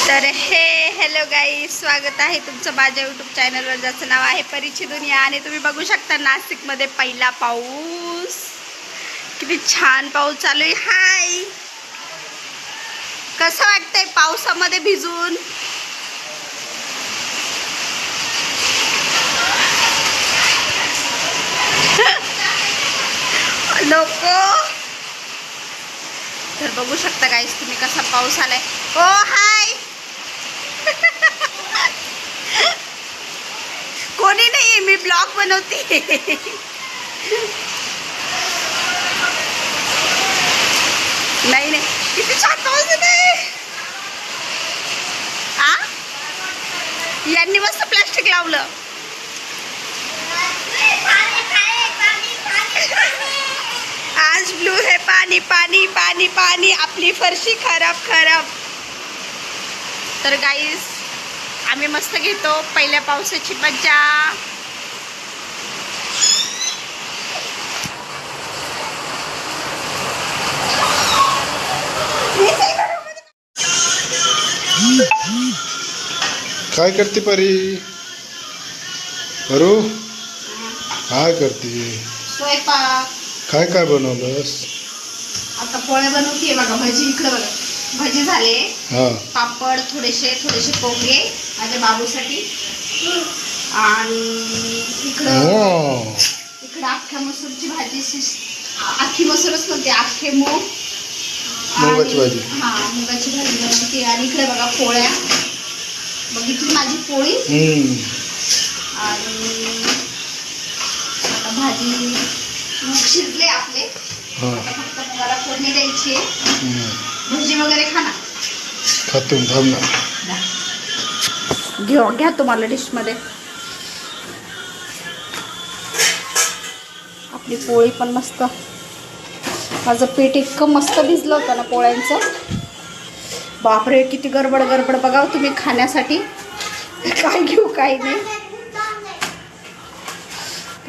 तर hello guys, स्वागत आहे तुमचं माझ्या यूट्यूब चॅनलवर, ज्याचं नाव आहे परीची दुनिया. आणि तुम्ही बघू शकता नाशिकमध्ये पहिला पाऊस. किती छान पाऊस चालू आहे. हाय, कसं वाटतंय पावसामध्ये भिजून? नको. तर बघू शकता गाईज तुम्ही कसा पाऊस आलाय. ओ हाय. कोणी नाही, मी ब्लॉग बनवते. नाही नाही, किती छान पाऊस येतोय. यांनी मस्त प्लास्टिक लावलं. आज ब्लू है पाणी पाणी पाणी पाणी, आपली फरशी खराब खराब. तर गाईज आम्ही मस्त घेतो पहिल्या पावसाची मज्जा. काय करते परी? परू काय करते? स्वयंपाक. काय काय बनवलंस? आता पोळ्या बनवते बघा. भजी इकडे बघा, भजी झाले. हा, पापड, थोडेसे पोंगे माझ्या बाबूसाठी. आणि इकडं अख्ख्या मसूरची भाजी, अख्खी मसूरच म्हणते, अख्खे मूग, मुगाची भाजी. हा, मुगाची भाजी बनवते. आणि इकडे बघा पोळ्या. बघितली माझी पोळी. आणि आता भाजी मूग शिजले आपले. आता फक्त मुगाला फोडणी द्यायची. भजी वगैरे खाना खातो, थांब ना. घ्या तुम्हाला डिश मध्ये. आपली पोळी पण मस्त. माझं पेट इतकं मस्त भिजलं होतं ना पोळ्यांचं. बापरे, किती गडबड गडबड बघावं तुम्ही खाण्यासाठी. काय घेऊ काय नाही.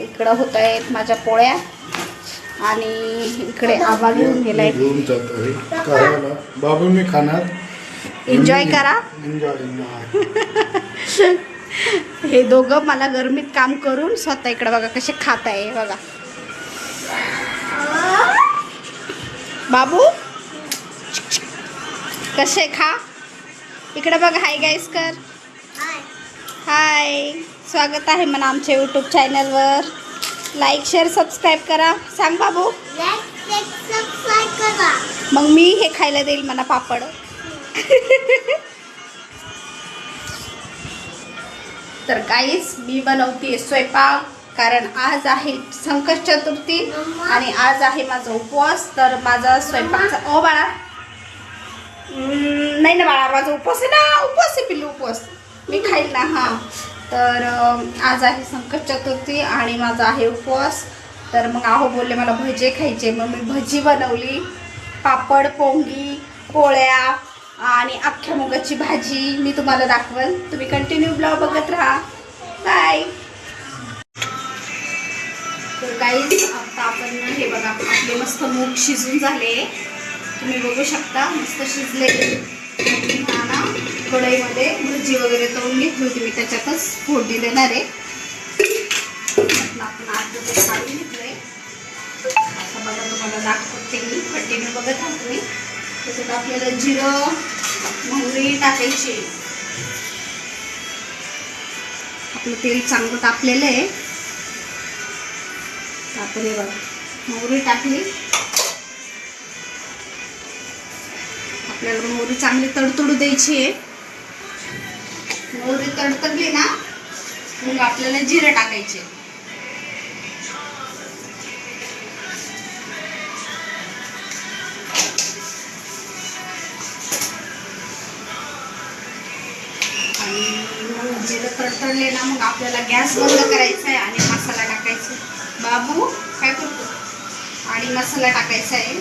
इकडं होत आहेत माझ्या पोळ्या. आणि इकडे आबा घेऊन गेलाय. बाबू मी खाणार. एन्जॉय करा. हे दोघं मला गरमीत काम करून स्वतः इकडे बघा कसे खात आहे बघा. बाबू कसे खा. इकडे बघा. हाय गाईस कर. हाय, स्वागत आहे म्हणा आमच्या यूट्यूब चॅनलवर. लाईक शेअर सबस्क्राईब करा. सांग बाबू. मग मी हे खायला देईल म्हणा पापड. तर गाईस मी बनवते स्वयंपाक, कारण आज आहे संकट चतुर्थी आणि आज आहे माझा उपवास. तर माझा स्वयंपाकचा ओ बाळा, नाही ना बाळा, माझा उपवास आहे ना. उपवास आहे पिल्लू, उपवास मी खाईल ना. हां, तर आज आहे संकट चतुर्थी आणि माझा आहे उपवास. तर मग आहो बोलले मला भजे खायचे. मग मी भजी बनवली. पापड, पोंगी, पोळ्या आणि अख्ख्या मुगाची भाजी मी तुम्हाला दाखवल. तुम्ही कंटिन्यू ब्लॉग बघत राहा. बाय. तर गाईज आता आपण हे बघा, आपले मस्त मूग शिजून झाले. तुम्ही बघू शकता मस्त शिजले. ना कढईमध्ये भजी वगैरे तळून घेतली होती मी, त्याच्यातच फोडणी देणार आहे. आपण अर्ध ते काढून घेतलंय. असं बघा तुम्हाला दाखवते मी, कंटिन्यू बघत राहा तुम्ही. त्याच्यात आपल्याला जिरं, मोहरी टाकायची. आपलं तेल चांगलं तापलेलं आहे. आपण हे बघा मोहरी टाकली. आपल्याला मोहरी चांगली तडतडू द्यायची आहे. मोहरी तडतडली ना मग आपल्याला जिरं टाकायचे. आणि मग जिरं तडतडले ना मग आपल्याला गॅस बंद करायचा आहे आणि मसाला टाकायचा. बाबू काय करतो? आणि मसाला टाकायचा आहे.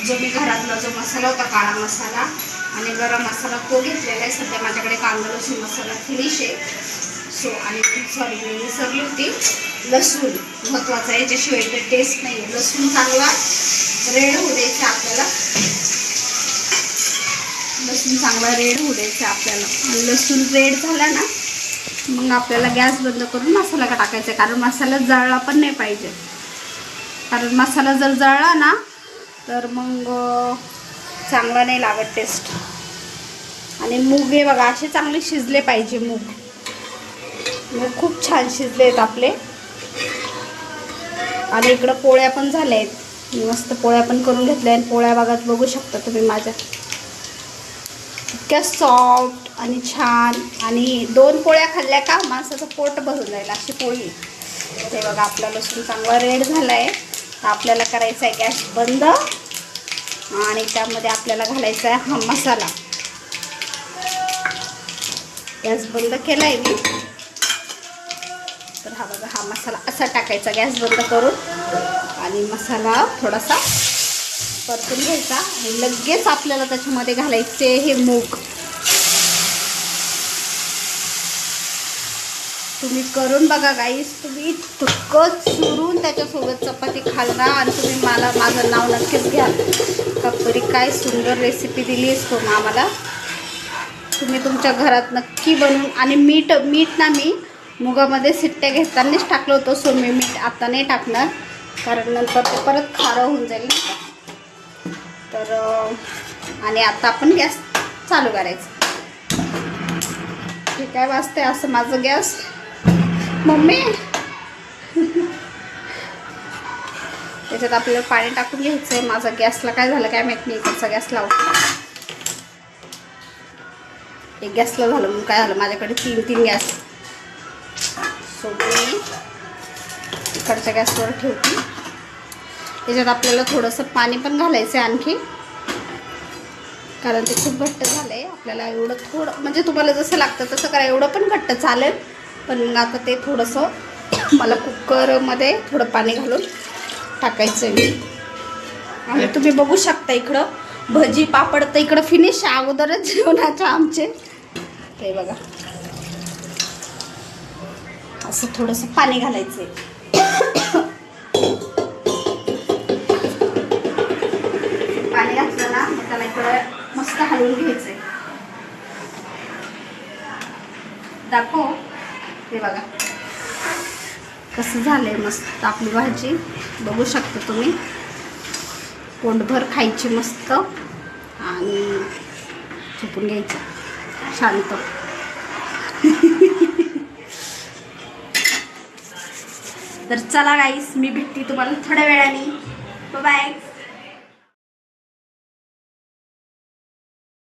जो मी घरातला जो मसाला होता, काळा मसाला आणि गरम मसाला, तो घेतलेला आहे. सध्या माझ्याकडे कांदा लसूण मसाला फिनिश आहे. आणि सॉरी मी विसरली होती, लसूण महत्त्वाचं आहे. याच्याशिवाय ते टेस्ट नाही आहे. लसूण चांगला रेड होऊ द्यायचा आपल्याला. लसूण चांगला रेड होऊ द्यायचा आपल्याला. लसूण रेड झाला ना मग आपल्याला गॅस बंद करून मसाला टाकायचा आहे. कारण मसाला जळला पण नाही पाहिजे. कारण मसाला जर जळला ना तर मग चांगला नाही लागत टेस्ट. आणि मूग हे बघा असे चांगले शिजले पाहिजे. मूग खूप छान शिजले आहेत आपले. आणि इकडं पोळ्या पण झाल्या आहेत. मी मस्त पोळ्या पण करून घेतल्या आणि पोळ्या बघू शकता तुम्ही माझ्या इतक्या सॉफ्ट आणि छान. आणि 2 पोळ्या खाल्ल्या का माणसाचं पोट भरून जाईल अशी पोळी. ते बघा आपला लसूण चांगला रेड झाला आहे. तर आपल्याला करायचा आहे गॅस बंद आणि त्यामध्ये आपल्याला घालायचा आहे हा मसाला. गॅस बंद केला आहे मी. तर हा बघा हा मसाला असा टाकायचा गॅस बंद करून आणि मसाला थोडासा परतून घ्यायचा आणि लगेच आपल्याला त्याच्यामध्ये घालायचे हे मूग. तुम्ही करून बघा गाईस. तुम्ही इतकं चुरून त्याच्यासोबत चपाती खालना आणि तुम्ही माझं नाव नक्कीच घ्या. कपरी काय सुंदर रेसिपी दिली असतो ना आम्हाला. तुम्ही तुमच्या घरात नक्की बनवून. आणि मीठ ना मी मुगामध्ये सिट्ट्या घेतानाच टाकलं होतं. सो मी मीठ आता नाही टाकणार कारण नंतर ते परत खारं होऊन जाईल ना. तर आणि आता आपण गॅस चालू करायचा. ठीक आहे वाजते असं माझं गॅस. मम्मी त्याच्यात आपल्याला पाणी टाकून घ्यायचं आहे. माझा गॅसला काय झालं काय माहीत नाही. इकडचा गॅस लावतो. एक गॅसला झालं मग काय झालं माझ्याकडे 3 गॅस. सो मी इकडच्या गॅसवर ठेवते. त्याच्यात आपल्याला थोडंसं पाणी पण घालायचं आहे आणखी. कारण ते खूप घट्ट झालं आहे. आपल्याला एवढं थोडं म्हणजे तुम्हाला जसं लागतं तसं करा. एवढं पण घट्ट चालेल. पण मग आता ते थोडंसं मला कुकरमध्ये थोडं पाणी घालून टाकायचं आहे. आणि तुम्ही बघू शकता इकडं भजी पापड तर इकडं फिनिश अगोदरच जेवणाचे आमचे. ते बघा असं थोडंसं पाणी घालायचं आहे. पाणी घातलं ना मग त्याला इकडं मस्त हलवून घ्यायचं आहे. दाखव. हे बघा कसं झालंय मस्त आपली भाजी. बघू शकता तुम्ही. पोटभर खायची मस्त आणि झोपून घ्यायचं शांत. तर चला गाईस मी भेटते तुम्हाला थोड्या वेळाने. बाय.